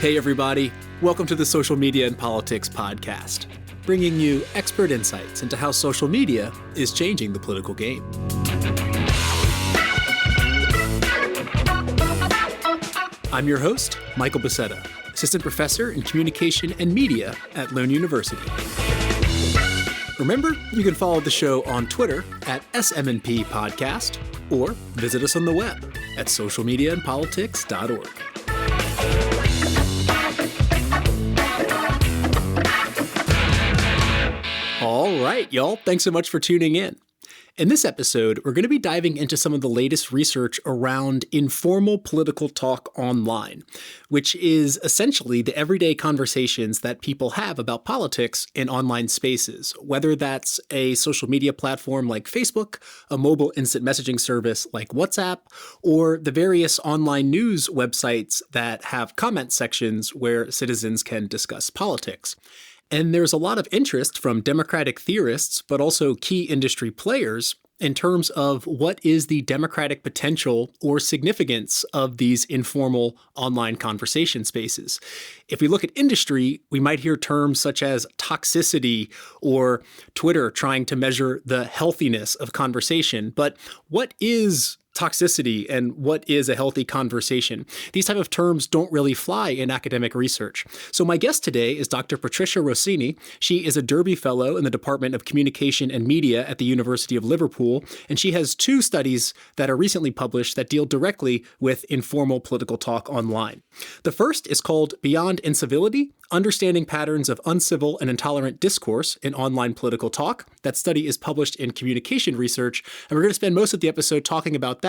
Hey everybody, welcome to the Social Media and Politics podcast, bringing you expert insights into how social media is changing the political game. I'm your host, Michael Becerra, Assistant Professor in Communication and Media at Lund University. Remember, you can follow the show on Twitter at SMNP Podcast or visit us on the web at socialmediaandpolitics.org. All right, y'all. Thanks so much for tuning in. In this episode, we're going to be diving into some of the latest research around informal political talk online, which is essentially the everyday conversations that people have about politics in online spaces, whether that's a social media platform like Facebook, a mobile instant messaging service like WhatsApp, or the various online news websites that have comment sections where citizens can discuss politics. And there's a lot of interest from democratic theorists, but also key industry players in terms of what is the democratic potential or significance of these informal online conversation spaces. If we look at industry, we might hear terms such as toxicity or Twitter trying to measure the healthiness of conversation. But what is toxicity and what is a healthy conversation? These type of terms don't really fly in academic research. So my guest today is Dr. Patricia Rossini. She is a Derby Fellow in the Department of Communication and Media at the University of Liverpool, and she has two studies that are recently published that deal directly with informal political talk online. The first is called Beyond Incivility: Understanding Patterns of Uncivil and Intolerant Discourse in Online Political Talk. That study is published in Communication Research, and we're going to spend most of the episode talking about that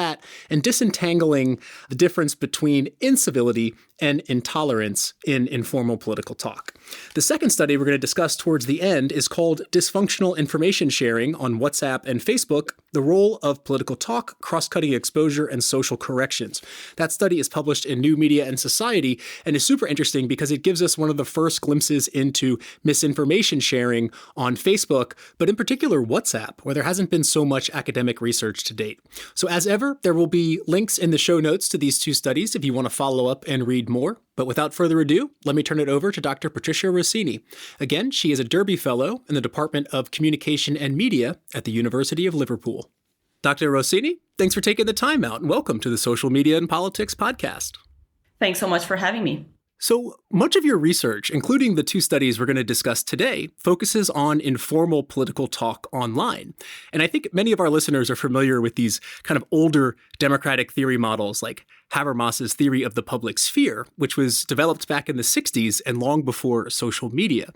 and disentangling the difference between incivility and intolerance in informal political talk. The second study we're going to discuss towards the end is called Dysfunctional Information Sharing on WhatsApp and Facebook: The Role of Political Talk, Cross-Cutting Exposure, and Social Corrections. That study is published in New Media and Society and is super interesting because it gives us one of the first glimpses into misinformation sharing on Facebook, but in particular WhatsApp, where there hasn't been so much academic research to date. So as ever, there will be links in the show notes to these two studies if you want to follow up and read more. But without further ado, let me turn it over to Dr. Patricia Rossini. Again, she is a Derby Fellow in the Department of Communication and Media at the University of Liverpool. Dr. Rossini, thanks for taking the time out and welcome to the Social Media and Politics podcast. Thanks so much for having me. So much of your research, including the two studies we're going to discuss today, focuses on informal political talk online. And I think many of our listeners are familiar with these kind of older democratic theory models like Habermas's theory of the public sphere, which was developed back in the 60s and long before social media.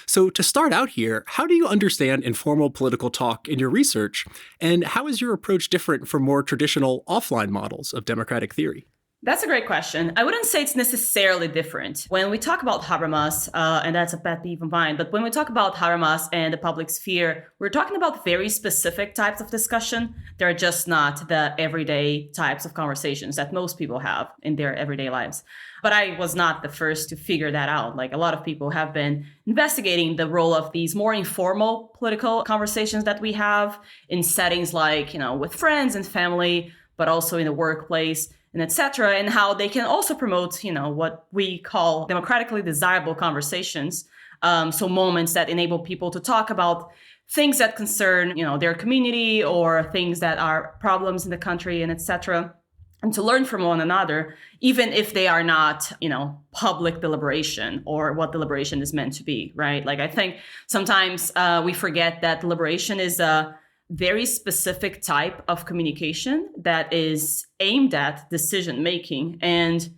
So to start out here, how do you understand informal political talk in your research? And how is your approach different from more traditional offline models of democratic theory? That's a great question. I wouldn't say it's necessarily different. When we talk about Habermas, and that's a pet peeve of mine, but when we talk about Habermas and the public sphere, we're talking about very specific types of discussion. They're just not the everyday types of conversations that most people have in their everyday lives. But I was not the first to figure that out. Like, a lot of people have been investigating the role of these more informal political conversations that we have in settings like, with friends and family, but also in the workplace, and et cetera, and how they can also promote, what we call democratically desirable conversations. So moments that enable people to talk about things that concern, their community or things that are problems in the country, and et cetera, and to learn from one another, even if they are not, public deliberation or what deliberation is meant to be, right? Like, I think sometimes we forget that deliberation is a very specific type of communication that is aimed at decision making. And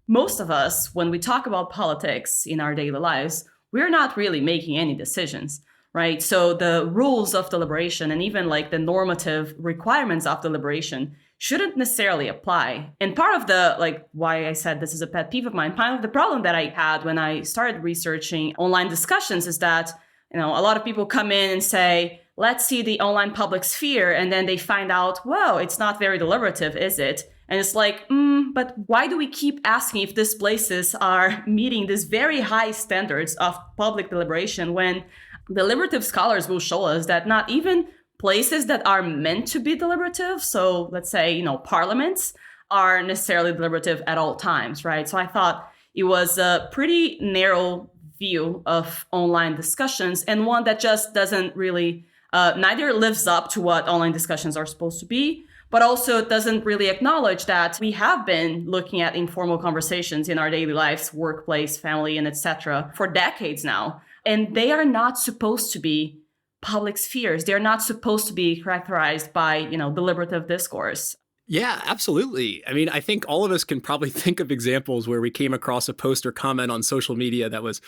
most of us, when we talk about politics in our daily lives, we're not really making any decisions, right? So the rules of deliberation and even like the normative requirements of deliberation shouldn't necessarily apply. And part of the, why I said this is a pet peeve of mine, part of the problem that I had when I started researching online discussions is that, a lot of people come in and say, let's see the online public sphere. And then they find out, whoa, it's not very deliberative, is it? And it's like, but why do we keep asking if these places are meeting these very high standards of public deliberation when deliberative scholars will show us that not even places that are meant to be deliberative, so let's say, parliaments, are necessarily deliberative at all times, right? So I thought, It was a pretty narrow view of online discussions, and one that just doesn't really neither lives up to what online discussions are supposed to be, but also doesn't really acknowledge that we have been looking at informal conversations in our daily lives, workplace, family, and etc. for decades now. And they are not supposed to be public spheres. They're not supposed to be characterized by, deliberative discourse. Yeah, absolutely. I mean, I think all of us can probably think of examples where we came across a post or comment on social media that was,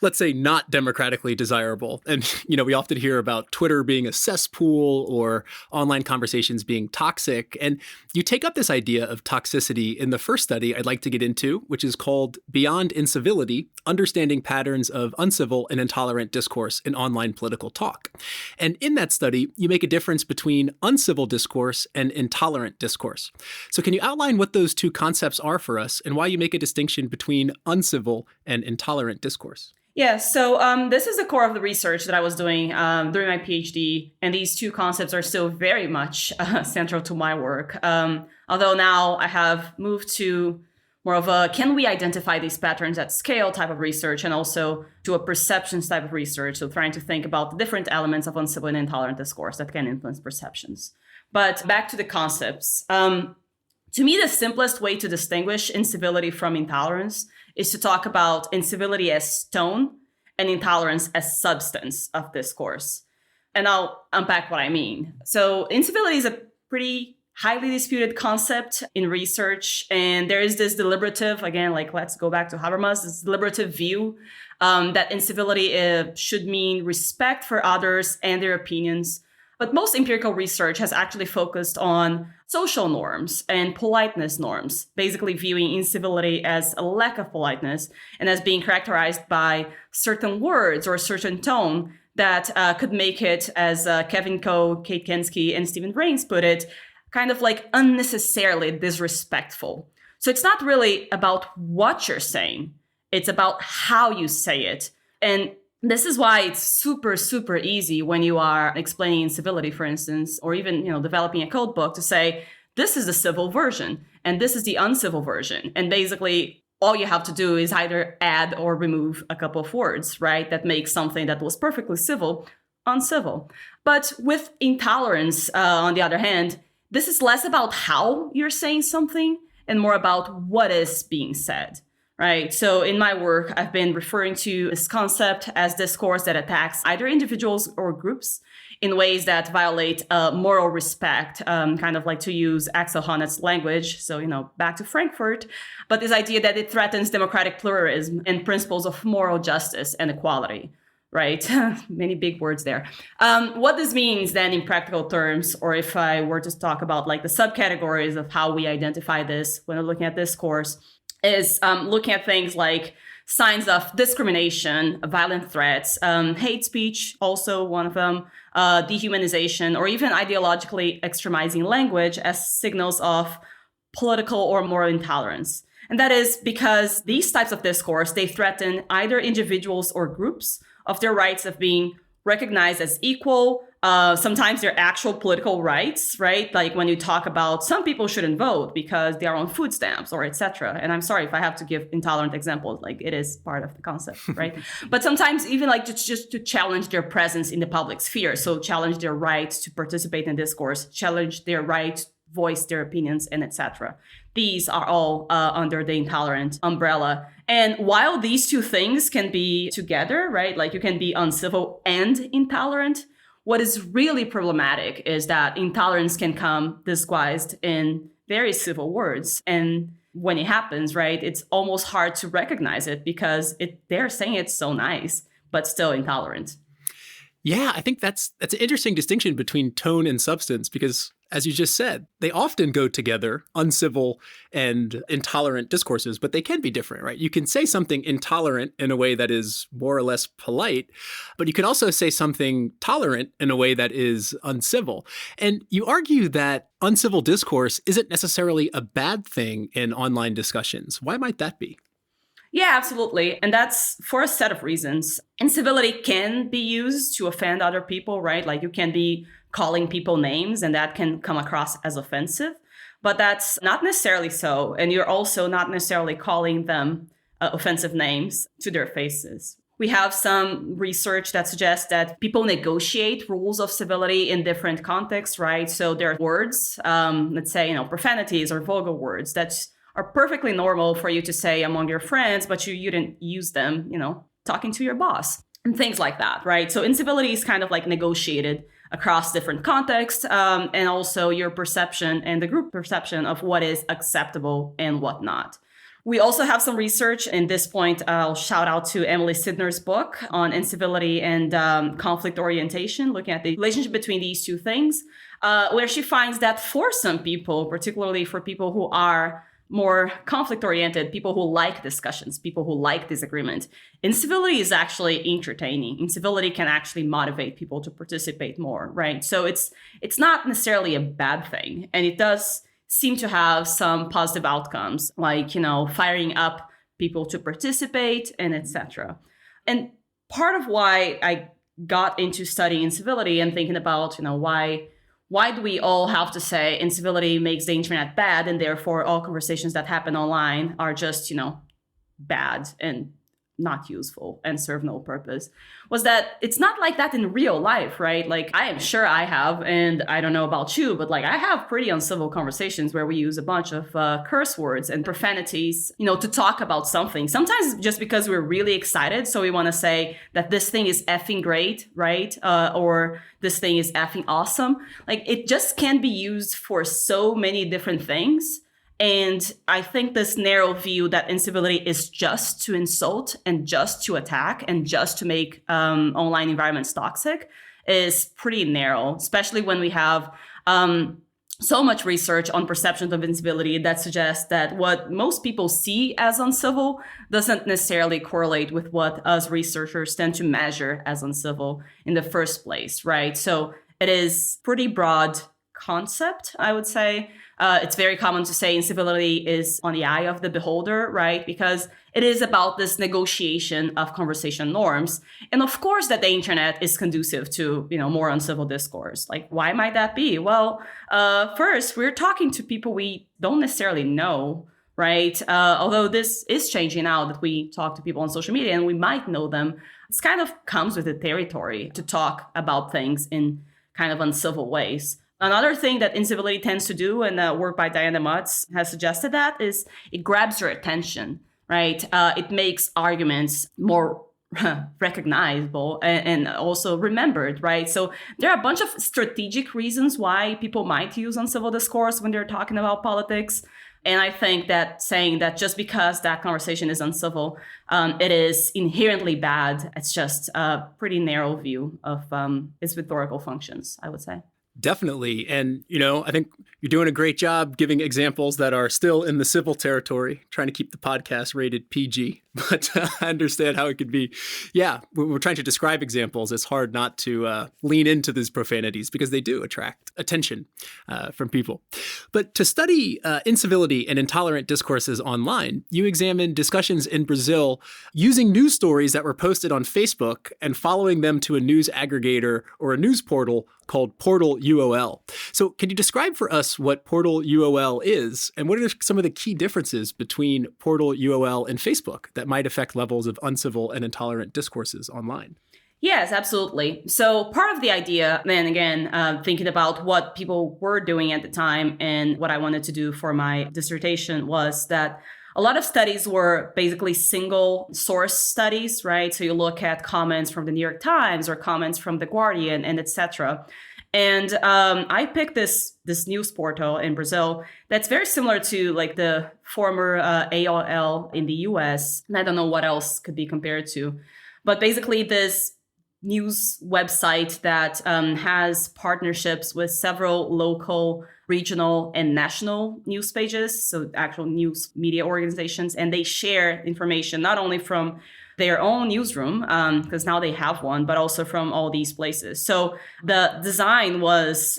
let's say, not democratically desirable. And, we often hear about Twitter being a cesspool or online conversations being toxic. And you take up this idea of toxicity in the first study I'd like to get into, which is called Beyond Incivility, Understanding Patterns of Uncivil and Intolerant Discourse in Online Political Talk. And in that study, you make a difference between uncivil discourse and intolerant discourse. So can you outline what those two concepts are for us and why you make a distinction between uncivil and intolerant discourse? Yeah, so this is the core of the research that I was doing during my PhD, and these two concepts are still very much central to my work. Although now I have moved to more of a can we identify these patterns at scale type of research, and also to a perceptions type of research, so trying to think about the different elements of uncivil and intolerant discourse that can influence perceptions. But back to the concepts. To me, the simplest way to distinguish incivility from intolerance is to talk about incivility as tone and intolerance as substance of discourse. And I'll unpack what I mean. So incivility is a pretty highly disputed concept in research. And there is this deliberative, again, let's go back to Habermas, this deliberative view that incivility should mean respect for others and their opinions. But most empirical research has actually focused on social norms and politeness norms, basically viewing incivility as a lack of politeness and as being characterized by certain words or a certain tone that could make it, as Kevin Coe, Kate Kensky, and Stephen Rains put it, kind of unnecessarily disrespectful. So it's not really about what you're saying. It's about how you say it. And this is why it's super, super easy when you are explaining incivility, for instance, or even, developing a code book to say, this is the civil version and this is the uncivil version. And basically, all you have to do is either add or remove a couple of words, right? That makes something that was perfectly civil, uncivil. But with intolerance, on the other hand, this is less about how you're saying something and more about what is being said. Right. So in my work, I've been referring to this concept as discourse that attacks either individuals or groups in ways that violate moral respect, kind of to use Axel Honneth's language. So, back to Frankfurt. But this idea that it threatens democratic pluralism and principles of moral justice and equality. Right. Many big words there. What this means then in practical terms, or if I were to talk about the subcategories of how we identify this when we're looking at discourse, is looking at things like signs of discrimination, violent threats, hate speech, also one of them, dehumanization, or even ideologically extremizing language as signals of political or moral intolerance. And that is because these types of discourse, they threaten either individuals or groups of their rights of being recognized as equal, sometimes their actual political rights, right? Like when you talk about some people shouldn't vote because they are on food stamps or etc. And I'm sorry if I have to give intolerant examples, it is part of the concept, right? But sometimes even just to challenge their presence in the public sphere. So challenge their right to participate in discourse, challenge their right, voice their opinions, and etc. These are all under the intolerant umbrella. And while these two things can be together, right? You can be uncivil and intolerant. What is really problematic is that intolerance can come disguised in very civil words. And when it happens, right, it's almost hard to recognize it because they're saying it's so nice, but still intolerant. Yeah, I think that's an interesting distinction between tone and substance because, as you just said, they often go together, uncivil and intolerant discourses, but they can be different, right? You can say something intolerant in a way that is more or less polite, but you can also say something tolerant in a way that is uncivil. And you argue that uncivil discourse isn't necessarily a bad thing in online discussions. Why might that be? Yeah, absolutely. And that's for a set of reasons. Incivility can be used to offend other people, right? You can be calling people names and that can come across as offensive, but that's not necessarily so. And you're also not necessarily calling them offensive names to their faces. We have some research that suggests that people negotiate rules of civility in different contexts, right? So there are words, let's say, profanities or vulgar words that are perfectly normal for you to say among your friends, but you didn't use them, talking to your boss and things like that, right? So incivility is kind of like negotiated across different contexts, and also your perception and the group perception of what is acceptable and what not. We also have some research. In this point, I'll shout out to Emily Sidner's book on incivility and conflict orientation, looking at the relationship between these two things, where she finds that for some people, particularly for people who are more conflict-oriented, people who like discussions, people who like disagreement, incivility is actually entertaining. Incivility can actually motivate people to participate more, right? So it's not necessarily a bad thing, and it does seem to have some positive outcomes, like firing up people to participate and etc. And part of why I got into studying incivility and thinking about why do we all have to say incivility makes the internet bad, and therefore all conversations that happen online are just, bad and not useful and serve no purpose, was that it's not like that in real life, right? Like, I am sure I have, and I don't know about you, but like I have pretty uncivil conversations where we use a bunch of curse words and profanities, to talk about something. Sometimes just because we're really excited, so we want to say that this thing is effing great, right? Or this thing is effing awesome. Like, it just can be used for so many different things. And I think this narrow view that incivility is just to insult and just to attack and just to make online environments toxic is pretty narrow, especially when we have so much research on perceptions of incivility that suggests that what most people see as uncivil doesn't necessarily correlate with what us researchers tend to measure as uncivil in the first place, right? So it is pretty broad concept, I would say. It's very common to say incivility is on the eye of the beholder, right? Because it is about this negotiation of conversation norms. And of course that the internet is conducive to, more uncivil discourse. Like, why might that be? Well, first, we're talking to people we don't necessarily know, right? Although this is changing now that we talk to people on social media and we might know them. It's kind of comes with the territory to talk about things in kind of uncivil ways. Another thing that incivility tends to do, and work by Diana Mutz has suggested that, is it grabs your attention, right? It makes arguments more recognizable and also remembered, right? So there are a bunch of strategic reasons why people might use uncivil discourse when they're talking about politics. And I think that saying that just because that conversation is uncivil, it is inherently bad, it's just a pretty narrow view of its rhetorical functions, I would say. Definitely. And, I think you're doing a great job giving examples that are still in the civil territory, trying to keep the podcast rated PG. But I understand how it could be. Yeah, we're trying to describe examples. It's hard not to lean into these profanities because they do attract attention from people. But to study incivility and intolerant discourses online, you examined discussions in Brazil using news stories that were posted on Facebook and following them to a news aggregator or a news portal called Portal UOL. So can you describe for us what Portal UOL is, and what are some of the key differences between Portal UOL and Facebook that might affect levels of uncivil and intolerant discourses online? Yes, absolutely. So part of the idea, then again, thinking about what people were doing at the time and what I wanted to do for my dissertation, was that a lot of studies were basically single source studies, right? So you look at comments from the New York Times or comments from The Guardian and etc. And I picked this news portal in Brazil that's very similar to like the former AOL in the US. And I don't know what else could be compared to. But basically this news website that has partnerships with several local, regional, and national news pages, so actual news media organizations, and they share information not only from their own newsroom, because now they have one, but also from all these places. So the design was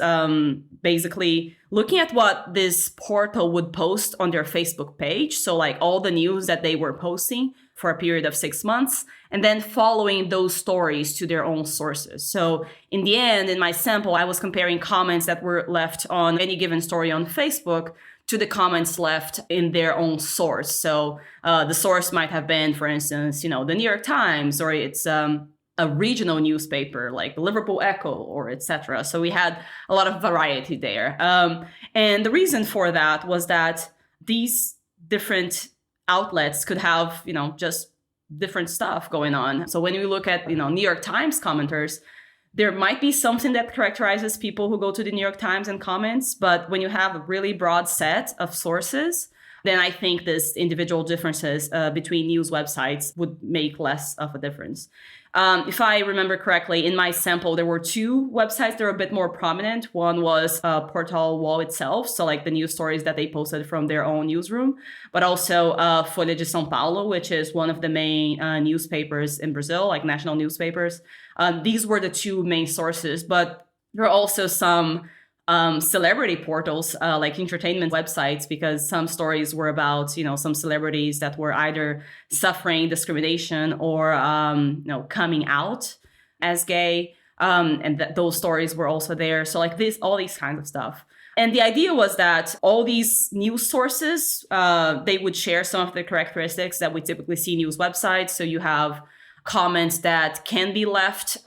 basically looking at what this portal would post on their Facebook page. So like all the news that they were posting for a period of 6 months, and then following those stories to their own sources. So in the end, in my sample, I was comparing comments that were left on any given story on Facebook to the comments left in their own source. So the source might have been, for instance, the New York Times, or it's a regional newspaper like the Liverpool Echo, or etc. So we had a lot of variety there. And the reason for that was that these different outlets could have, just different stuff going on. So when you look at, New York Times commenters, there might be something that characterizes people who go to the New York Times and comments, but when you have a really broad set of sources, then I think this individual differences between news websites would make less of a difference. If I remember correctly, in my sample, there were two websites that were a bit more prominent. One was Portal Wall itself, so like the news stories that they posted from their own newsroom, but also Folha de São Paulo, which is one of the main newspapers in Brazil, like national newspapers. These were the two main sources, but there are also some celebrity portals, like entertainment websites, because some stories were about, some celebrities that were either suffering discrimination or, coming out as gay. And those stories were also there. So like all these kinds of stuff. And the idea was that all these news sources, they would share some of the characteristics that we typically see in news websites. So you have comments that can be left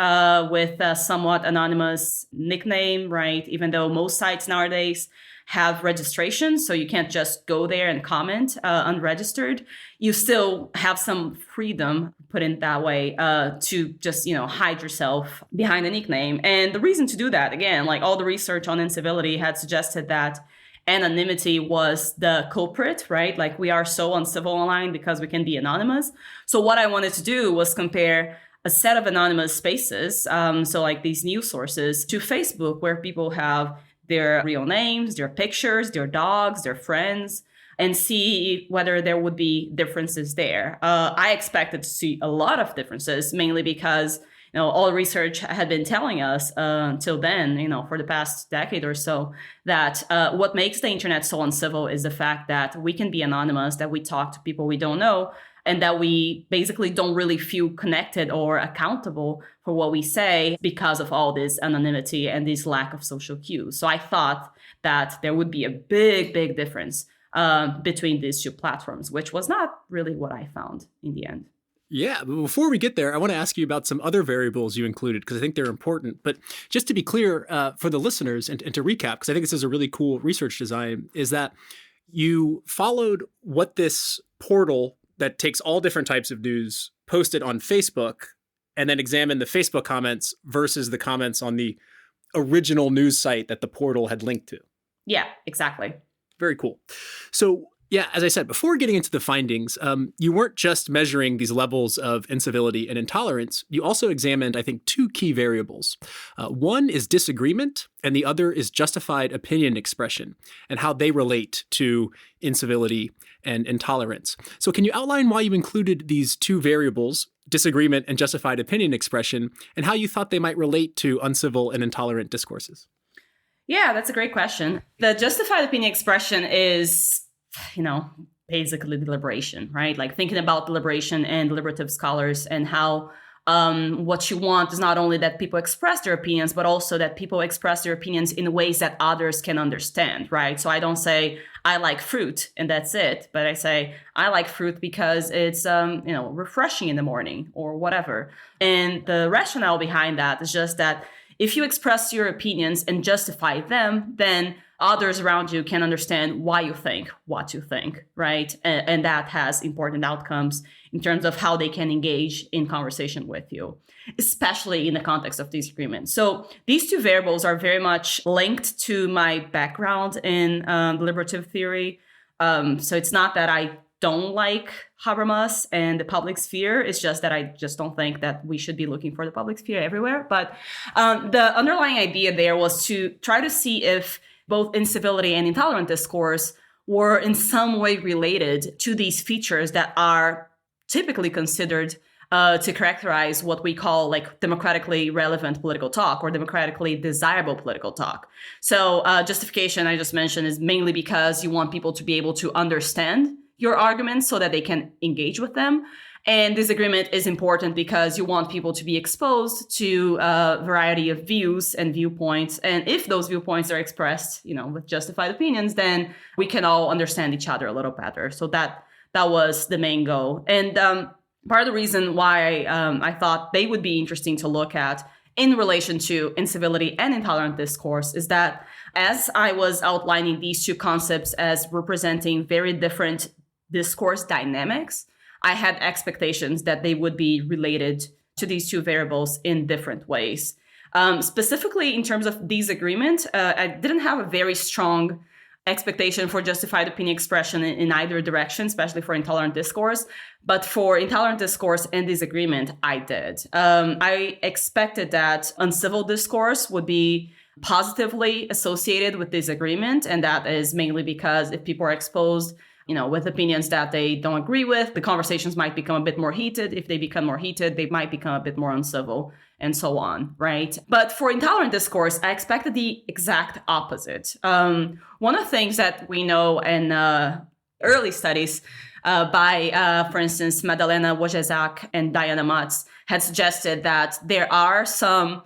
with a somewhat anonymous nickname, right? Even though most sites nowadays have registration, so you can't just go there and comment unregistered. You still have some freedom, put in that way, to just, hide yourself behind a nickname. And the reason to do that, again, like all the research on incivility had suggested that anonymity was the culprit, right? Like we are so uncivil online because we can be anonymous. So what I wanted to do was compare a set of anonymous spaces, so like these news sources, to Facebook, where people have their real names, their pictures, their dogs, their friends, and see whether there would be differences there. I expected to see a lot of differences, mainly because all the research had been telling us until then, for the past decade or so, that what makes the internet so uncivil is the fact that we can be anonymous, that we talk to people we don't know, and that we basically don't really feel connected or accountable for what we say because of all this anonymity and this lack of social cues. So I thought that there would be a big, big difference between these two platforms, which was not really what I found in the end. Yeah, but before we get there, I want to ask you about some other variables you included, because I think they're important. But just to be clear for the listeners and to recap, because I think this is a really cool research design, is that you followed what this portal that takes all different types of news posted on Facebook, and then examined the Facebook comments versus the comments on the original news site that the portal had linked to. Yeah, exactly. Very cool. So yeah, as I said, before getting into the findings, you weren't just measuring these levels of incivility and intolerance. You also examined, I think, two key variables. One is disagreement, and the other is justified opinion expression, and how they relate to incivility and intolerance. So can you outline why you included these two variables, disagreement and justified opinion expression, and how you thought they might relate to uncivil and intolerant discourses? Yeah, that's a great question. The justified opinion expression is, basically deliberation, right? Like thinking about deliberation and deliberative scholars, and how what you want is not only that people express their opinions, but also that people express their opinions in ways that others can understand, right? So I don't say, I like fruit and that's it, but I say, I like fruit because it's, refreshing in the morning or whatever. And the rationale behind that is just that if you express your opinions and justify them, then others around you can understand why you think what you think, right? And that has important outcomes in terms of how they can engage in conversation with you, especially in the context of disagreement. So these two variables are very much linked to my background in deliberative theory. So it's not that I don't like Habermas and the public sphere. It's just that I just don't think that we should be looking for the public sphere everywhere. But the underlying idea there was to try to see if both incivility and intolerant discourse were in some way related to these features that are typically considered to characterize what we call like democratically relevant political talk or democratically desirable political talk. So justification, I just mentioned, is mainly because you want people to be able to understand your arguments so that they can engage with them. And disagreement is important because you want people to be exposed to a variety of views and viewpoints. And if those viewpoints are expressed, with justified opinions, then we can all understand each other a little better. So that was the main goal. And part of the reason why I thought they would be interesting to look at in relation to incivility and intolerant discourse is that as I was outlining these two concepts as representing very different discourse dynamics, I had expectations that they would be related to these two variables in different ways. Specifically, in terms of disagreement, I didn't have a very strong expectation for justified opinion expression in either direction, especially for intolerant discourse. But for intolerant discourse and disagreement, I did. I expected that uncivil discourse would be positively associated with disagreement. And that is mainly because if people are exposed with opinions that they don't agree with, the conversations might become a bit more heated. If they become more heated, they might become a bit more uncivil, and so on, right? But for intolerant discourse, I expected the exact opposite. One of the things that we know in early studies by, for instance, Madalena Wojciak and Diana Mutz had suggested that there are some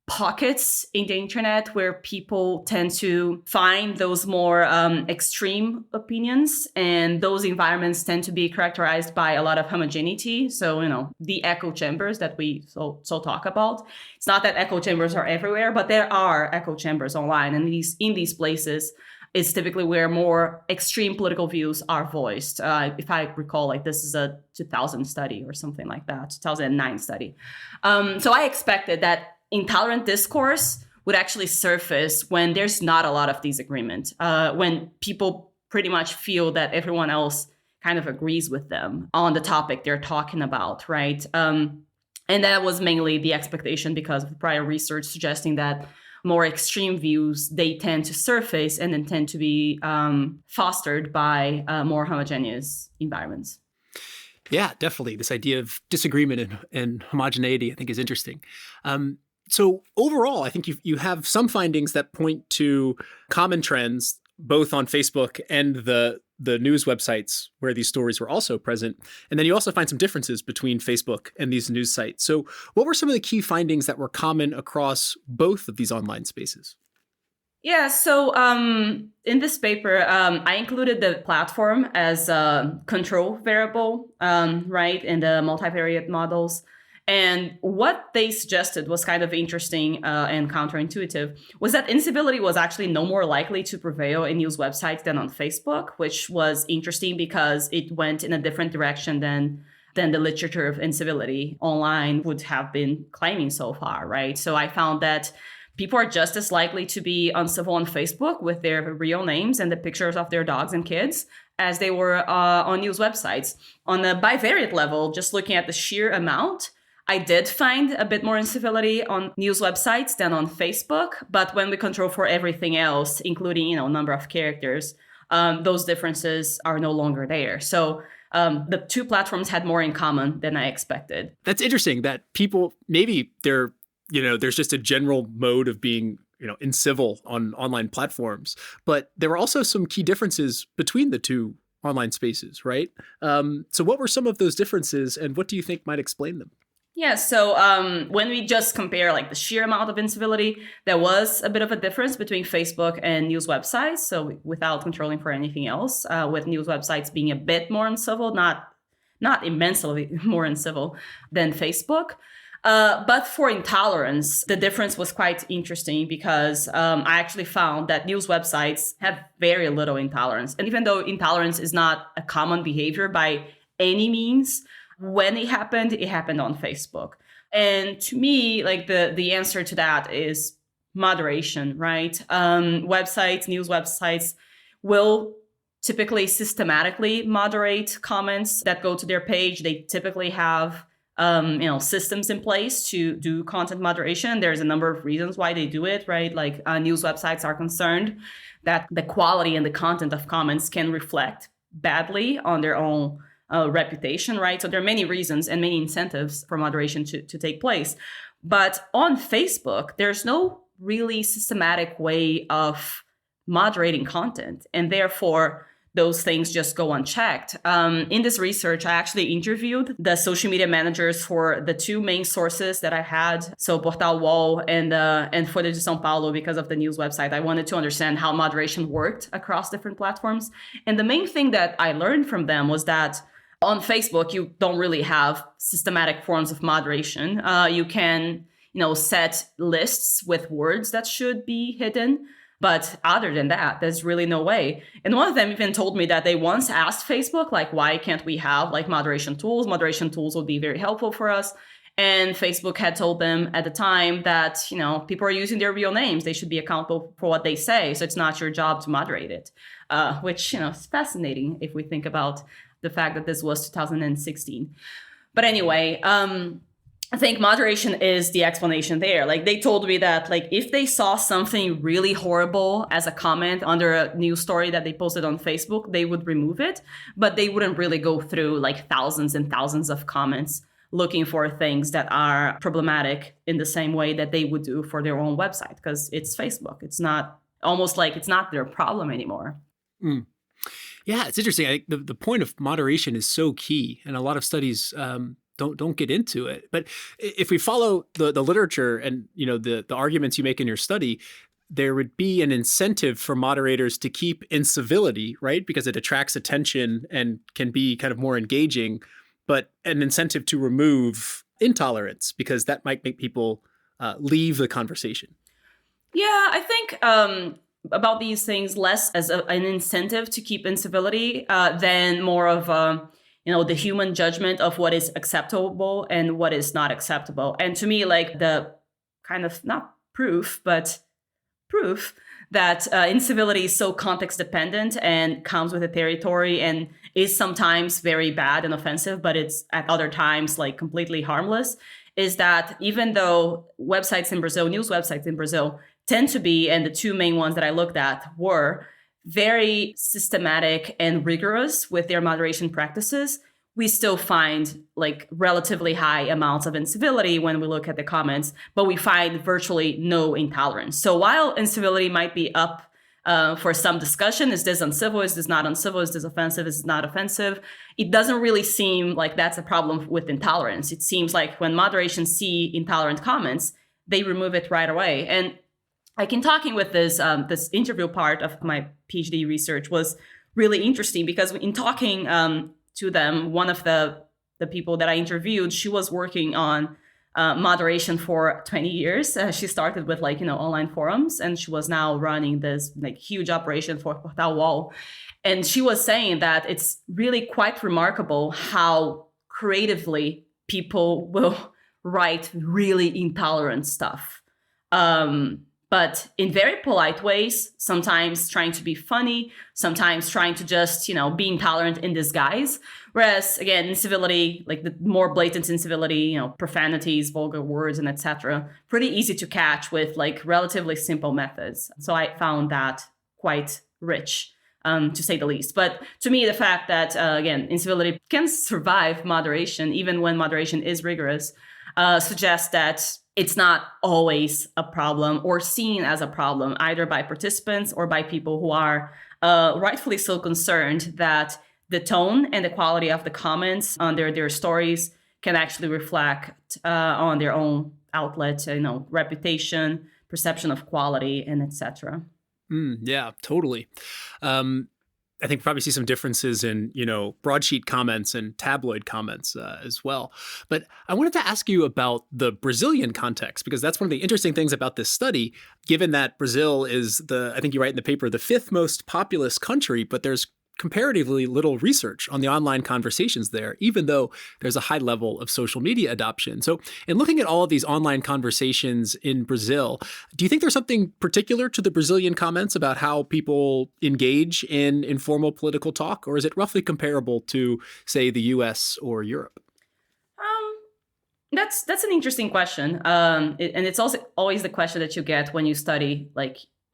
pockets in the internet where people tend to find those more extreme opinions, and those environments tend to be characterized by a lot of homogeneity. So, the echo chambers that we so talk about. It's not that echo chambers are everywhere, but there are echo chambers online, and in these places is typically where more extreme political views are voiced. If I recall, this is a 2000 study or something like that, 2009 study. So I expected that intolerant discourse would actually surface when there's not a lot of disagreement, when people pretty much feel that everyone else kind of agrees with them on the topic they're talking about, right? And that was mainly the expectation because of prior research suggesting that more extreme views, they tend to surface and then tend to be fostered by more homogeneous environments. Yeah, definitely. This idea of disagreement and homogeneity, I think, is interesting. So overall, I think you have some findings that point to common trends, both on Facebook and the news websites where these stories were also present. And then you also find some differences between Facebook and these news sites. So what were some of the key findings that were common across both of these online spaces? Yeah, so in this paper, I included the platform as a control variable, right, in the multivariate models. And what they suggested was kind of interesting and counterintuitive, was that incivility was actually no more likely to prevail in news websites than on Facebook, which was interesting because it went in a different direction than the literature of incivility online would have been claiming so far, right? So I found that people are just as likely to be uncivil on Facebook with their real names and the pictures of their dogs and kids as they were on news websites. On a bivariate level, just looking at the sheer amount, I did find a bit more incivility on news websites than on Facebook, but when we control for everything else, including, number of characters, those differences are no longer there. So the two platforms had more in common than I expected. That's interesting that people, maybe there's just a general mode of being, incivil on online platforms, but there were also some key differences between the two online spaces, right? So what were some of those differences and what do you think might explain them? Yeah, so when we just compare the sheer amount of incivility, there was a bit of a difference between Facebook and news websites. So without controlling for anything else, with news websites being a bit more uncivil, not immensely more uncivil than Facebook. But for intolerance, the difference was quite interesting because I actually found that news websites have very little intolerance. And even though intolerance is not a common behavior by any means, when it happened on Facebook. And to me, the answer to that is moderation, right? News websites will typically systematically moderate comments that go to their page. They typically have systems in place to do content moderation. There's a number of reasons why they do it, right? News websites are concerned that the quality and the content of comments can reflect badly on their own reputation, right? So there are many reasons and many incentives for moderation to take place. But on Facebook, there's no really systematic way of moderating content. And therefore, those things just go unchecked. In this research, I actually interviewed the social media managers for the two main sources that I had. So Portal Wall and Folha de São Paulo, because of the news website. I wanted to understand how moderation worked across different platforms. And the main thing that I learned from them was that on Facebook, you don't really have systematic forms of moderation. You can, set lists with words that should be hidden. But other than that, there's really no way. And one of them even told me that they once asked Facebook, like, why can't we have like moderation tools? Moderation tools would be very helpful for us. And Facebook had told them at the time that, people are using their real names. They should be accountable for what they say. So it's not your job to moderate it, which, is fascinating if we think about the fact that this was 2016. But anyway, I think moderation is the explanation there. Like they told me that like if they saw something really horrible as a comment under a news story that they posted on Facebook, they would remove it, but they wouldn't really go through like thousands and thousands of comments looking for things that are problematic in the same way that they would do for their own website, because it's Facebook. It's not almost like it's not their problem anymore. Mm. Yeah, it's interesting. I think the point of moderation is so key, and a lot of studies don't get into it. But if we follow the literature and the arguments you make in your study, there would be an incentive for moderators to keep incivility, right? Because it attracts attention and can be kind of more engaging, but an incentive to remove intolerance because that might make people leave the conversation. Yeah, I think about these things less as an incentive to keep incivility than more of the human judgment of what is acceptable and what is not acceptable. And to me, like the kind of not proof, but proof that incivility is so context dependent and comes with the territory and is sometimes very bad and offensive, but it's at other times like completely harmless, is that even though websites in Brazil, news websites in Brazil tend to be, and the two main ones that I looked at were very systematic and rigorous with their moderation practices, we still find like relatively high amounts of incivility when we look at the comments, but we find virtually no intolerance. So while incivility might be up for some discussion, is this uncivil, is this not uncivil, is this offensive, is this not offensive, it doesn't really seem like that's a problem with intolerance. It seems like when moderation see intolerant comments, they remove it right away. And like in talking with this interview part of my PhD research was really interesting because in talking to them, one of the people that I interviewed, she was working on moderation for 20 years. She started with online forums, and she was now running this huge operation for Portal Wall. And she was saying that it's really quite remarkable how creatively people will write really intolerant stuff. But in very polite ways, sometimes trying to be funny, sometimes trying to just, be intolerant in disguise. Whereas, again, incivility, like the more blatant incivility, profanities, vulgar words, and etc., pretty easy to catch with relatively simple methods. So I found that quite rich, to say the least. But to me, the fact that, again, incivility can survive moderation, even when moderation is rigorous, suggests that it's not always a problem or seen as a problem, either by participants or by people who are rightfully so concerned that the tone and the quality of the comments under their stories can actually reflect on their own outlet, reputation, perception of quality, and etc. Yeah, totally. I think we probably see some differences in, broadsheet comments and tabloid comments as well. But I wanted to ask you about the Brazilian context, because that's one of the interesting things about this study, given that Brazil is I think you write in the paper, the fifth most populous country, but there's comparatively little research on the online conversations there, even though there's a high level of social media adoption. So in looking at all of these online conversations in Brazil, do you think there's something particular to the Brazilian comments about how people engage in informal political talk, or is it roughly comparable to, say, the US or Europe? That's an interesting question. And it's also always the question that you get when you study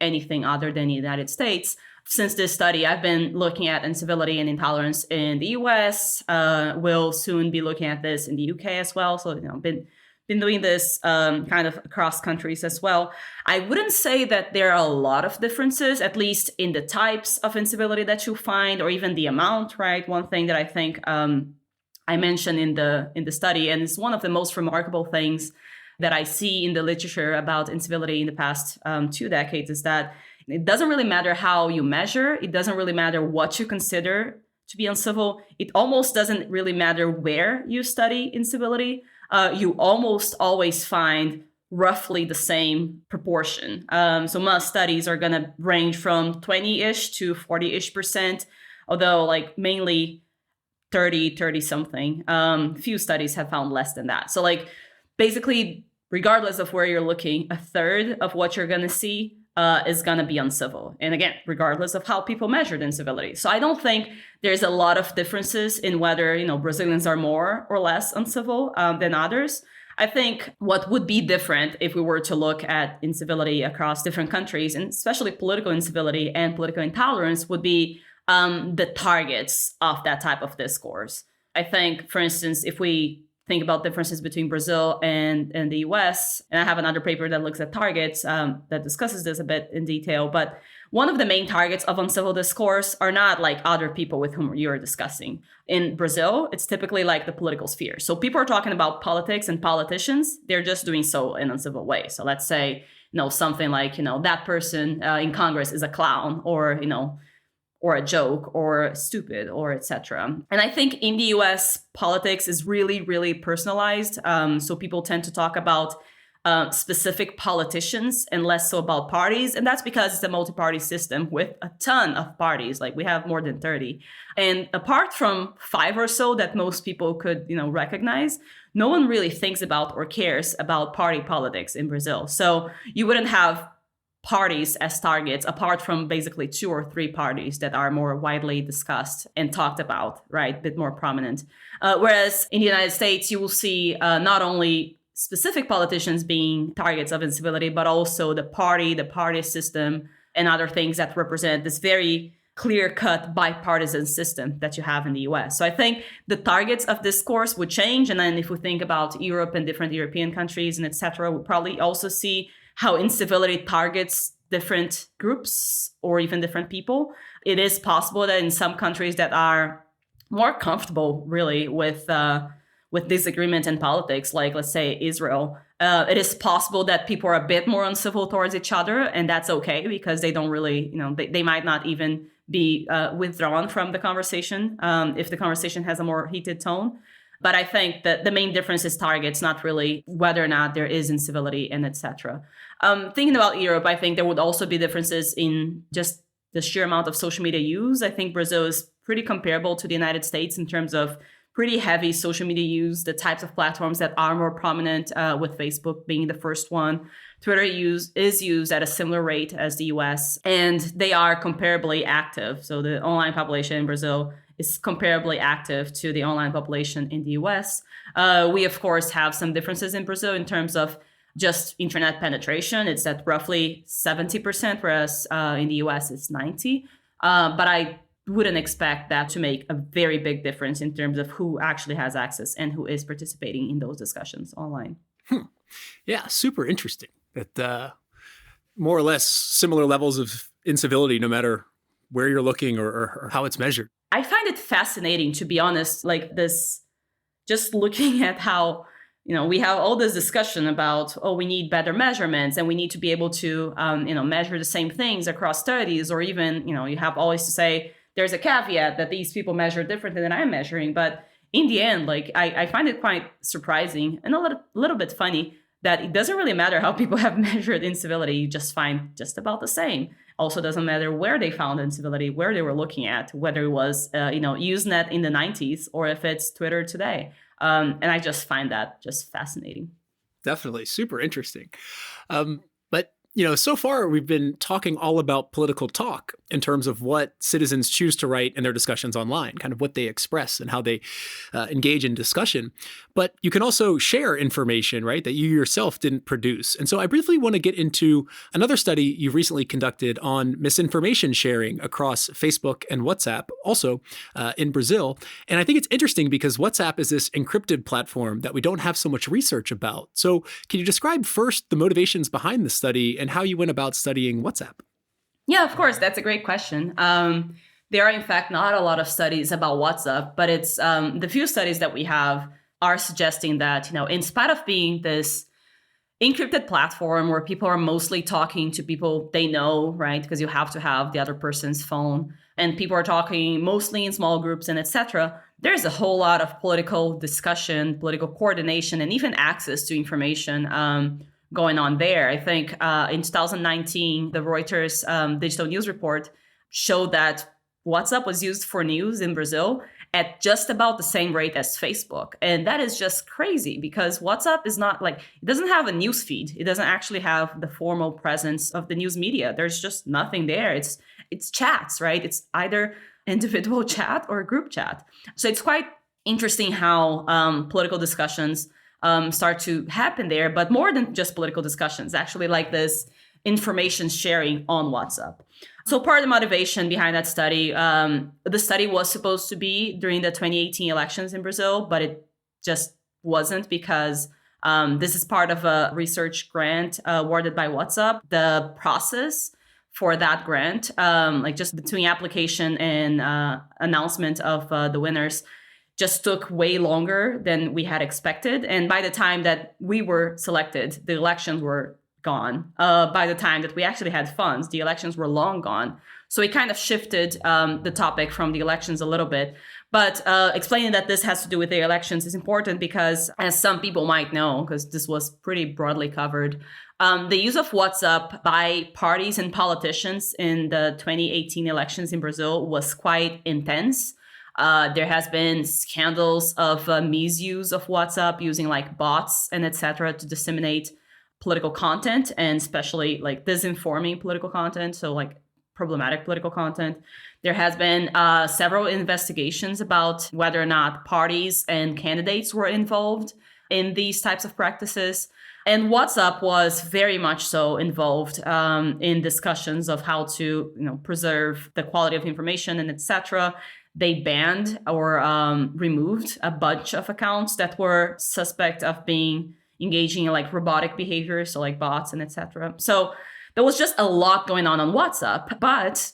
anything other than the United States. Since this study, I've been looking at incivility and intolerance in the US. We'll soon be looking at this in the UK as well. So, I've been been doing this kind of across countries as well. I wouldn't say that there are a lot of differences, at least in the types of incivility that you find, or even the amount, right? One thing that I think I mentioned in the study, and it's one of the most remarkable things that I see in the literature about incivility in the past 2 decades, is that it doesn't really matter how you measure. It doesn't really matter what you consider to be uncivil. It almost doesn't really matter where you study incivility. You almost always find roughly the same proportion. So most studies are going to range from 20-ish to 40-ish%, although like mainly 30 something. Few studies have found less than that. So like basically, regardless of where you're looking, a third of what you're going to see is going to be uncivil. And again, regardless of how people measured incivility. So I don't think there's a lot of differences in whether, Brazilians are more or less uncivil than others. I think what would be different if we were to look at incivility across different countries, and especially political incivility and political intolerance, would be the targets of that type of discourse. I think, for instance, if we think about differences between Brazil and the US. And I have another paper that looks at targets that discusses this a bit in detail. But one of the main targets of uncivil discourse are not like other people with whom you're discussing. In Brazil, it's typically like the political sphere. So people are talking about politics and politicians. They're just doing so in uncivil ways. So let's say, something like, that person in Congress is a clown, or a joke, or stupid, or etc. And I think in the US, politics is really, really personalized. So people tend to talk about specific politicians and less so about parties. And that's because it's a multi-party system with a ton of parties. Like we have more than 30. And apart from 5 or so that most people could, recognize, no one really thinks about or cares about party politics in Brazil. So you wouldn't have parties as targets, apart from basically 2 or 3 parties that are more widely discussed and talked about, right? A bit more prominent. Whereas in the United States, you will see not only specific politicians being targets of incivility, but also the party system, and other things that represent this very clear-cut bipartisan system that you have in the US. So I think the targets of discourse would change. And then if we think about Europe and different European countries and et cetera, we'll probably also see how incivility targets different groups or even different people. It is possible that in some countries that are more comfortable really with disagreement in politics, like let's say Israel, it is possible that people are a bit more uncivil towards each other, and that's okay because they don't really, they might not even be withdrawn from the conversation if the conversation has a more heated tone. But I think that the main difference is targets, not really whether or not there is incivility and etc. Thinking about Europe, I think there would also be differences in just the sheer amount of social media use. I think Brazil is pretty comparable to the United States in terms of pretty heavy social media use, the types of platforms that are more prominent, with Facebook being the first one. Twitter is used at a similar rate as the US, and they are comparably active. So the online population in Brazil is comparably active to the online population in the US. We, of course, have some differences in Brazil in terms of just internet penetration. It's at roughly 70%, whereas in the US it's 90%. But I wouldn't expect that to make a very big difference in terms of who actually has access and who is participating in those discussions online. Yeah, super interesting. That more or less similar levels of incivility, no matter where you're looking or how it's measured. I find it fascinating, to be honest, like this, just looking at how, we have all this discussion about, we need better measurements and we need to be able to, measure the same things across studies, or even, you have always to say, there's a caveat that these people measure differently than I'm measuring. But in the end, like I find it quite surprising and a little bit funny that it doesn't really matter how people have measured incivility. You just find just about the same. Also doesn't matter where they found incivility, where they were looking at, whether it was, Usenet in the 90s or if it's Twitter today. And I just find that just fascinating. Definitely. Super interesting. But So far we've been talking all about political talk in terms of what citizens choose to write in their discussions online, kind of what they express and how they engage in discussion. But you can also share information, right, that you yourself didn't produce. And so I briefly want to get into another study you recently conducted on misinformation sharing across Facebook and WhatsApp, also in Brazil. And I think it's interesting because WhatsApp is this encrypted platform that we don't have so much research about. So can you describe first the motivations behind the study and how you went about studying WhatsApp? Yeah, of course. That's a great question. There are, in fact, not a lot of studies about WhatsApp, but it's the few studies that we have are suggesting that, in spite of being this encrypted platform where people are mostly talking to people they know, right? Because you have to have the other person's phone, and people are talking mostly in small groups and etc. There's a whole lot of political discussion, political coordination, and even access to information going on there. I think in 2019, the Reuters digital news report showed that WhatsApp was used for news in Brazil at just about the same rate as Facebook. And that is just crazy because WhatsApp is not it doesn't have a news feed. It doesn't actually have the formal presence of the news media. There's just nothing there. It's chats, right? It's either individual chat or group chat. So it's quite interesting how political discussions start to happen there, but more than just political discussions, actually like this information sharing on WhatsApp. So part of the motivation behind that study, the study was supposed to be during the 2018 elections in Brazil, but it just wasn't because this is part of a research grant awarded by WhatsApp. The process for that grant, just between application and announcement of the winners, just took way longer than we had expected. And by the time that we were selected, the elections were gone. By the time that we actually had funds, the elections were long gone. So it kind of shifted the topic from the elections a little bit. But explaining that this has to do with the elections is important because, as some people might know, because this was pretty broadly covered, the use of WhatsApp by parties and politicians in the 2018 elections in Brazil was quite intense. There has been scandals of misuse of WhatsApp using bots and etc. to disseminate political content, and especially disinforming political content, so problematic political content. There has been several investigations about whether or not parties and candidates were involved in these types of practices. And WhatsApp was very much so involved in discussions of how to preserve the quality of information and etc. They banned or removed a bunch of accounts that were suspect of being engaging in robotic behavior, so bots and etc. So there was just a lot going on WhatsApp, but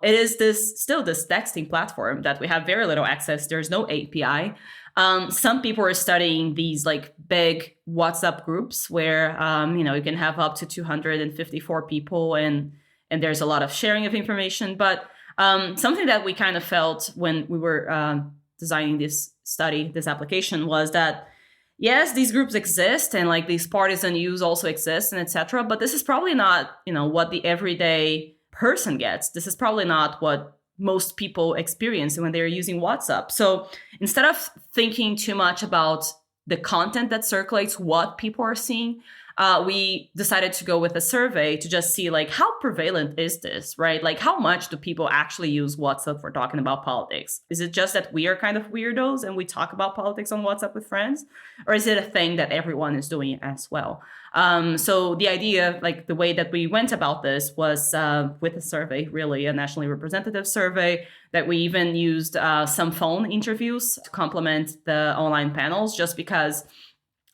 it is still this texting platform that we have very little access. There's no API. Some people are studying these big WhatsApp groups where you can have up to 254 people and there's a lot of sharing of information. But something that we kind of felt when we were designing this study, this application, was that yes, these groups exist and these partisan use also exist and etc. But this is probably not, what the everyday person gets. This is probably not what most people experience when they're using WhatsApp. So instead of thinking too much about the content that circulates, what people are seeing, we decided to go with a survey to just see how prevalent is this, right? How much do people actually use WhatsApp for talking about politics? Is it just that we are kind of weirdos and we talk about politics on WhatsApp with friends? Or is it a thing that everyone is doing as well? So the idea, the way that we went about this was with a survey, really a nationally representative survey, that we even used some phone interviews to complement the online panels, just because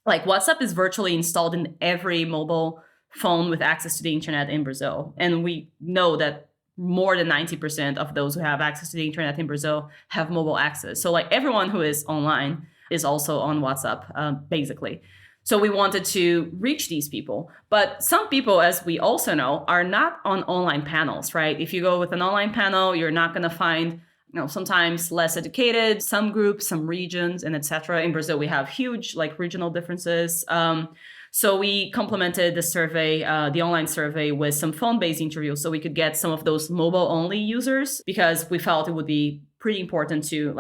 WhatsApp is virtually installed in every mobile phone with access to the internet in Brazil. And we know that more than 90% of those who have access to the internet in Brazil have mobile access. So everyone who is online is also on WhatsApp, basically. So we wanted to reach these people. But some people, as we also know, are not on online panels, right? If you go with an online panel, you're not going to find sometimes less educated, some groups, some regions, and etc. In Brazil, we have huge regional differences. So we complemented the survey, the online survey, with some phone-based interviews so we could get some of those mobile-only users, because we felt it would be pretty important to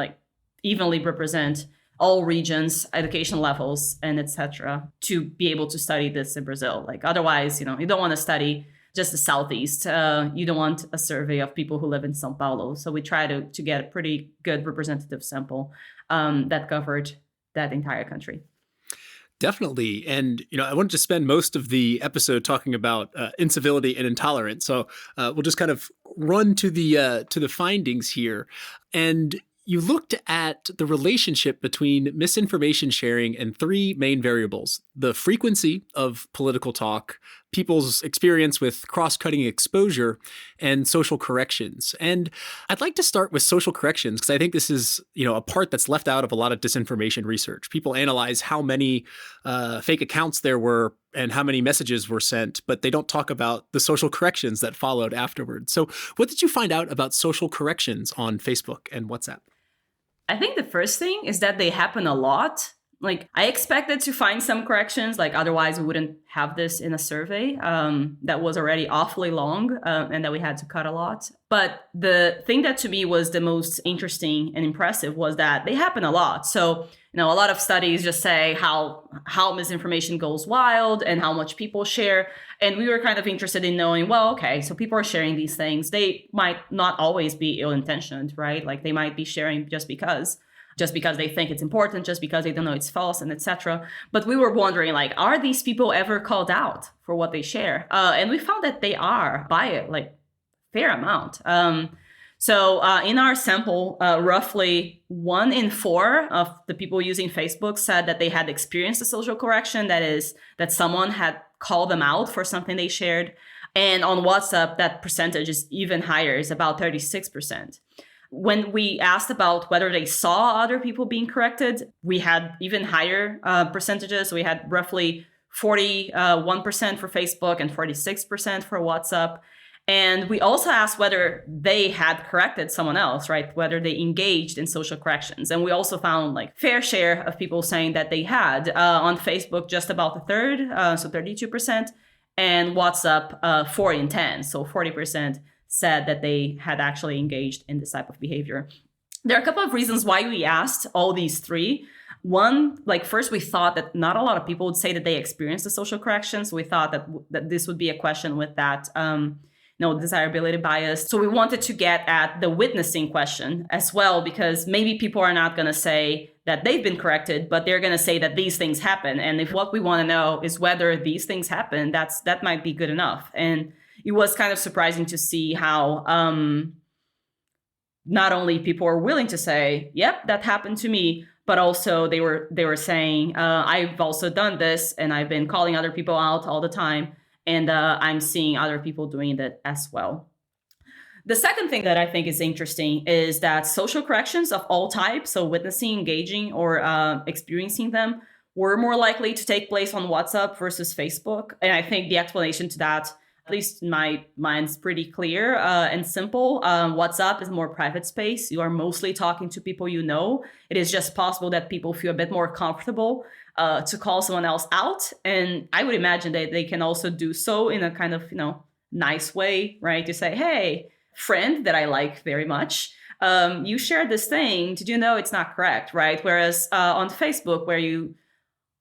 evenly represent all regions, education levels, and etc., to be able to study this in Brazil. Like otherwise, you don't want to study just the Southeast. You don't want a survey of people who live in São Paulo. So we try to get a pretty good representative sample that covered that entire country. Definitely. And, I wanted to spend most of the episode talking about incivility and intolerance. So we'll just kind of run to the findings here. And you looked at the relationship between misinformation sharing and three main variables: the frequency of political talk, people's experience with cross-cutting exposure, and social corrections. And I'd like to start with social corrections because I think this is, a part that's left out of a lot of disinformation research. People analyze how many fake accounts there were and how many messages were sent, but they don't talk about the social corrections that followed afterwards. So what did you find out about social corrections on Facebook and WhatsApp? I think the first thing is that they happen a lot. Like I expected to find some corrections, like otherwise we wouldn't have this in a survey that was already awfully long and that we had to cut a lot. But the thing that to me was the most interesting and impressive was that they happen a lot. So, a lot of studies just say how misinformation goes wild and how much people share. And we were kind of interested in knowing, well, okay, so people are sharing these things. They might not always be ill-intentioned, right? Like they might be sharing just because they think it's important, just because they don't know it's false, and etc. But we were wondering, like, are these people ever called out for what they share? And we found that they are by it, like, fair amount. So in our sample, roughly 1 in 4 of the people using Facebook said that they had experienced a social correction, that is, that someone had called them out for something they shared. And on WhatsApp, that percentage is even higher, it's about 36%. When we asked about whether they saw other people being corrected, we had even higher percentages. We had roughly 41% for Facebook and 46% for WhatsApp. And we also asked whether they had corrected someone else, right? Whether they engaged in social corrections. And we also found like fair share of people saying that they had. On Facebook, just about a third, so 32%. And WhatsApp, 4 in 10, so 40%. Said that they had actually engaged in this type of behavior. There are a couple of reasons why we asked all these three. One, like first, we thought that not a lot of people would say that they experienced the social corrections. So we thought that this would be a question with that desirability bias. So we wanted to get at the witnessing question as well, because maybe people are not going to say that they've been corrected, but they're going to say that these things happen. And if what we want to know is whether these things happen, that might be good enough. And it was kind of surprising to see how not only people are willing to say, yep, that happened to me, but also they were saying, I've also done this and I've been calling other people out all the time. And I'm seeing other people doing that as well. The second thing that I think is interesting is that social corrections of all types, so witnessing, engaging, or experiencing them, were more likely to take place on WhatsApp versus Facebook. And I think the explanation to that, at least in my mind, is pretty clear and simple. WhatsApp is a more private space. You are mostly talking to people you know. It is just possible that people feel a bit more comfortable to call someone else out. And I would imagine that they can also do so in a kind of, nice way, right? To say, hey, friend that I like very much, you shared this thing. Did you know it's not correct, right? Whereas on Facebook, where you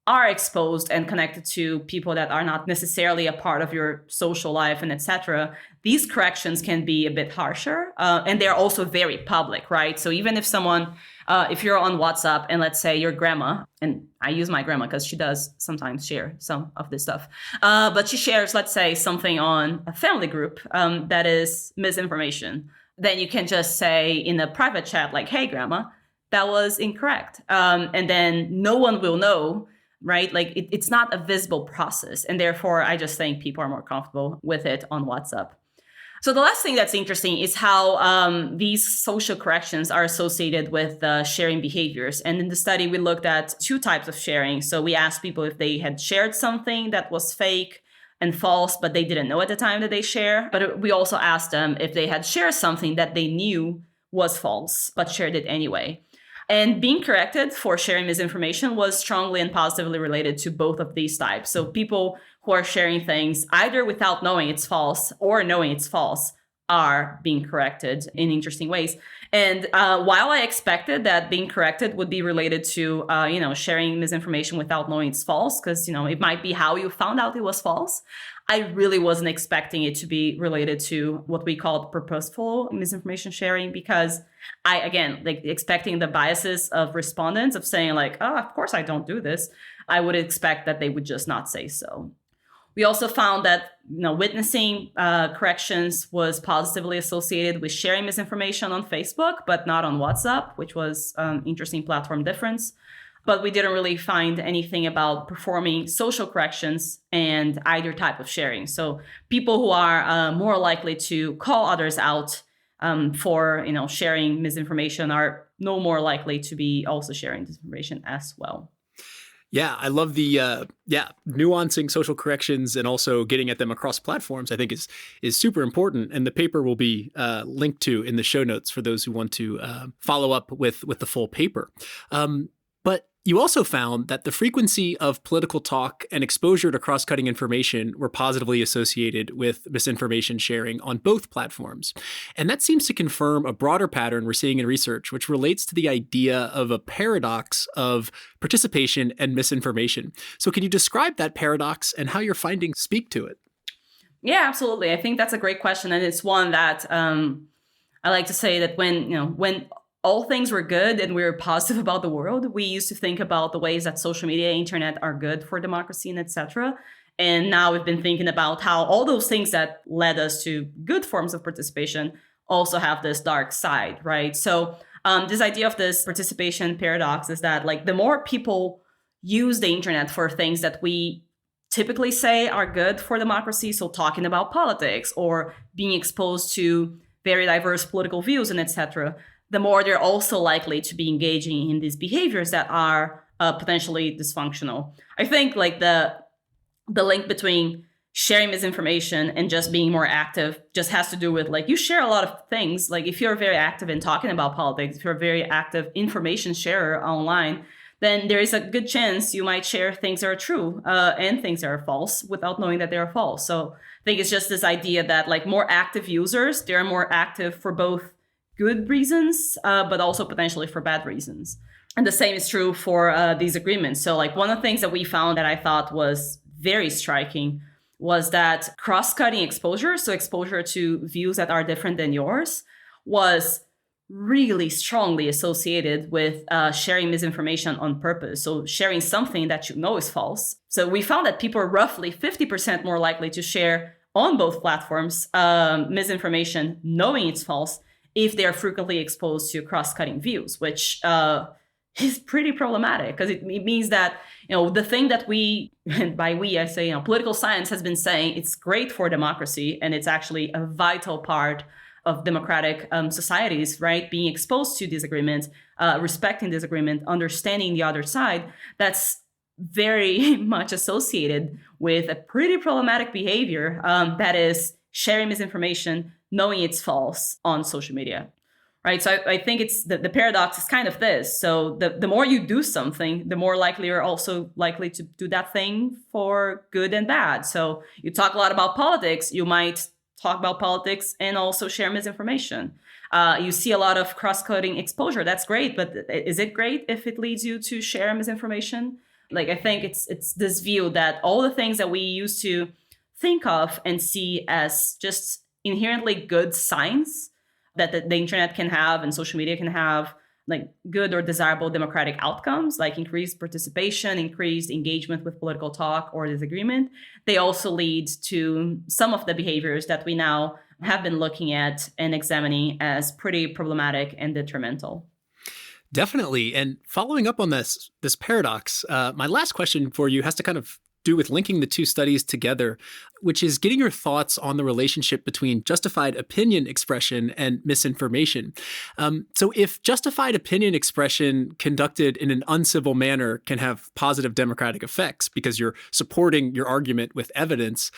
are exposed and connected to people that are not necessarily a part of your social life and etc., these corrections can be a bit harsher, and they're also very public, right? So even if someone, if you're on WhatsApp and let's say your grandma, and I use my grandma because she does sometimes share some of this stuff, but she shares, let's say, something on a family group that is misinformation, then you can just say in a private chat like, hey, grandma, that was incorrect. And then no one will know, right? Like it's not a visible process. And therefore, I just think people are more comfortable with it on WhatsApp. So the last thing that's interesting is how these social corrections are associated with sharing behaviors. And in the study, we looked at 2 types of sharing. So we asked people if they had shared something that was fake and false, but they didn't know at the time that they share. But we also asked them if they had shared something that they knew was false, but shared it anyway. And being corrected for sharing misinformation was strongly and positively related to both of these types. So people who are sharing things either without knowing it's false or knowing it's false are being corrected in interesting ways. And while I expected that being corrected would be related to, sharing misinformation without knowing it's false, because, it might be how you found out it was false, I really wasn't expecting it to be related to what we call purposeful misinformation sharing, because expecting the biases of respondents of saying like, oh, of course I don't do this. I would expect that they would just not say so. We also found that witnessing corrections was positively associated with sharing misinformation on Facebook, but not on WhatsApp, which was an interesting platform difference. But we didn't really find anything about performing social corrections and either type of sharing. So people who are more likely to call others out for sharing misinformation are no more likely to be also sharing disinformation as well. Yeah, I love the nuancing social corrections and also getting at them across platforms. I think is super important, and the paper will be linked to in the show notes for those who want to follow up with the full paper. But you also found that the frequency of political talk and exposure to cross-cutting information were positively associated with misinformation sharing on both platforms. And that seems to confirm a broader pattern we're seeing in research, which relates to the idea of a paradox of participation and misinformation. So can you describe that paradox and how your findings speak to it? Yeah, absolutely. I think that's a great question. And it's one that I like to say that when all things were good and we were positive about the world, we used to think about the ways that social media, internet are good for democracy and etc. And now we've been thinking about how all those things that led us to good forms of participation also have this dark side, right? So this idea of this participation paradox is that like the more people use the internet for things that we typically say are good for democracy, so talking about politics or being exposed to very diverse political views and etc., the more they're also likely to be engaging in these behaviors that are potentially dysfunctional. I think like the link between sharing misinformation and just being more active just has to do with like you share a lot of things. Like if you're very active in talking about politics, if you're a very active information sharer online, then there is a good chance you might share things that are true and things that are false without knowing that they are false. So I think it's just this idea that like more active users, they're more active for both good reasons, but also potentially for bad reasons. And the same is true for these agreements. So like one of the things that we found that I thought was very striking was that cross-cutting exposure, so exposure to views that are different than yours, was really strongly associated with sharing misinformation on purpose. So sharing something that you know is false. So we found that people are roughly 50% more likely to share on both platforms misinformation knowing it's false if they're frequently exposed to cross-cutting views, which is pretty problematic because it means that, the thing that we, and by we, I say, political science has been saying it's great for democracy and it's actually a vital part of democratic societies, right? Being exposed to disagreement, respecting disagreement, understanding the other side, that's very much associated with a pretty problematic behavior that is sharing misinformation, knowing it's false on social media, right? So I think it's the paradox is kind of this. So the more you do something, the more likely you're also likely to do that thing for good and bad. So you talk a lot about politics, you might talk about politics and also share misinformation. You see a lot of cross-cutting exposure. That's great, but is it great if it leads you to share misinformation? Like, I think it's this view that all the things that we used to think of and see as just inherently good signs that the internet can have and social media can have, like good or desirable democratic outcomes, like increased participation, increased engagement with political talk or disagreement, they also lead to some of the behaviors that we now have been looking at and examining as pretty problematic and detrimental. Definitely. And following up on this paradox, my last question for you has to kind of do with linking the two studies together, which is getting your thoughts on the relationship between justified opinion expression and misinformation. So if justified opinion expression conducted in an uncivil manner can have positive democratic effects because you're supporting your argument with evidence,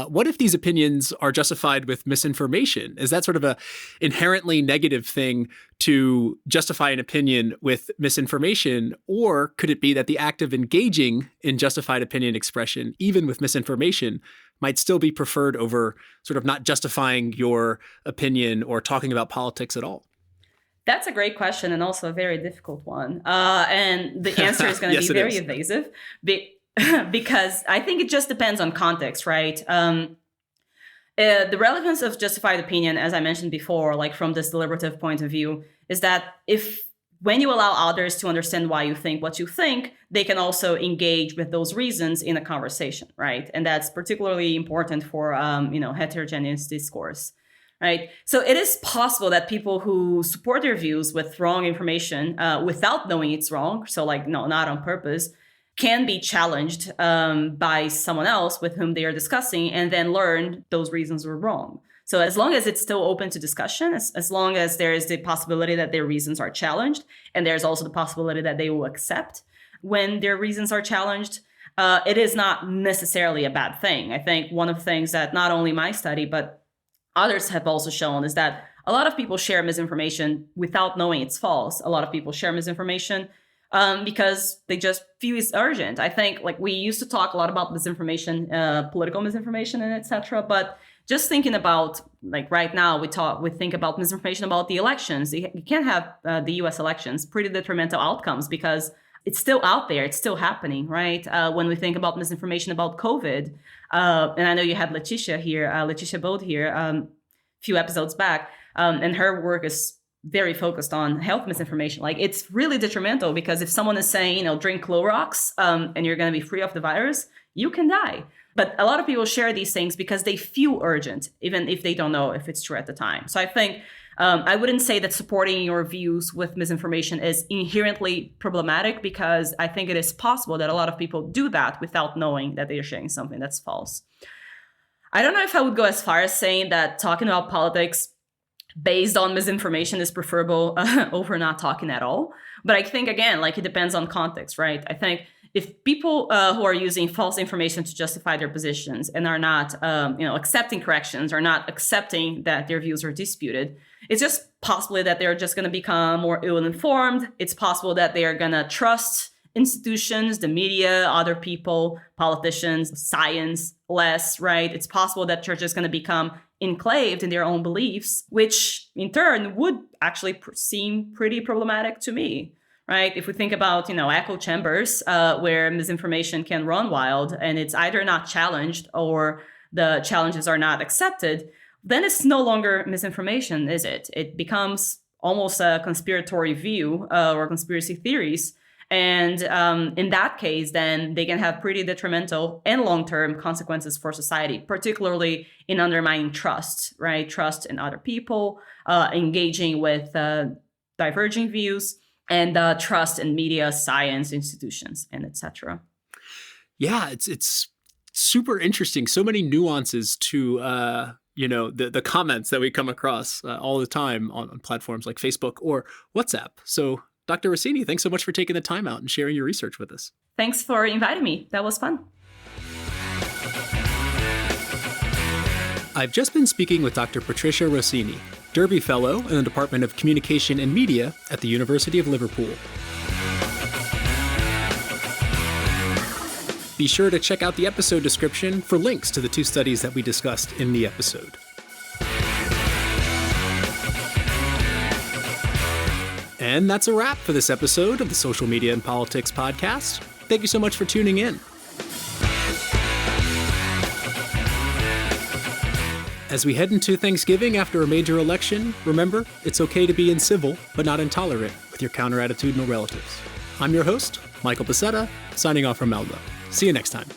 what if these opinions are justified with misinformation? Is that sort of a inherently negative thing to justify an opinion with misinformation? Or could it be that the act of engaging in justified opinion expression, even with misinformation, might still be preferred over sort of not justifying your opinion or talking about politics at all? That's a great question and also a very difficult one. And the answer is going to Yes, be very evasive because I think it just depends on context, right? The relevance of justified opinion, as I mentioned before, like from this deliberative point of view, is that when you allow others to understand why you think what you think, they can also engage with those reasons in a conversation, right? And that's particularly important for heterogeneous discourse, right? So it is possible that people who support their views with wrong information without knowing it's wrong, so like no, not on purpose, can be challenged by someone else with whom they are discussing and then learn those reasons were wrong. So as long as it's still open to discussion, as long as there is the possibility that their reasons are challenged, and there's also the possibility that they will accept when their reasons are challenged, it is not necessarily a bad thing. I think one of the things that not only my study, but others have also shown is that a lot of people share misinformation without knowing it's false. A lot of people share misinformation because they just feel it's urgent. I think like we used to talk a lot about misinformation, political misinformation and etc. But just thinking about like right now, we think about misinformation about the elections. You can't have the U.S. elections, pretty detrimental outcomes because it's still out there. It's still happening, right? When we think about misinformation about COVID, and I know you had Letitia Bode here a few episodes back, and her work is very focused on health misinformation. Like it's really detrimental because if someone is saying, drink Clorox and you're going to be free of the virus, you can die. But a lot of people share these things because they feel urgent, even if they don't know if it's true at the time. So I think I wouldn't say that supporting your views with misinformation is inherently problematic because I think it is possible that a lot of people do that without knowing that they are sharing something that's false. I don't know if I would go as far as saying that talking about politics based on misinformation is preferable over not talking at all. But I think, again, like it depends on context, right? I think if people who are using false information to justify their positions and are not, accepting corrections or not accepting that their views are disputed, it's just possibly that they're just going to become more ill-informed. It's possible that they are going to trust institutions, the media, other people, politicians, science less, right? It's possible that they're just going to become enclaved in their own beliefs, which in turn would actually seem pretty problematic to me. Right? If we think about, echo chambers where misinformation can run wild and it's either not challenged or the challenges are not accepted, then it's no longer misinformation, is it? It becomes almost a conspiratory view or conspiracy theories. And in that case, then they can have pretty detrimental and long-term consequences for society, particularly in undermining trust, right? Trust in other people, engaging with diverging views, and trust in media, science, institutions, and etc. Yeah, it's super interesting. So many nuances to the comments that we come across all the time on platforms like Facebook or WhatsApp. So, Dr. Rossini, thanks so much for taking the time out and sharing your research with us. Thanks for inviting me. That was fun. I've just been speaking with Dr. Patricia Rossini, Derby Fellow in the Department of Communication and Media at the University of Liverpool. Be sure to check out the episode description for links to the two studies that we discussed in the episode. And that's a wrap for this episode of the Social Media and Politics Podcast. Thank you so much for tuning in. As we head into Thanksgiving after a major election, remember, it's okay to be incivil, but not intolerant with your counter-attitudinal relatives. I'm your host, Michael Becerra, signing off from Melbourne. See you next time.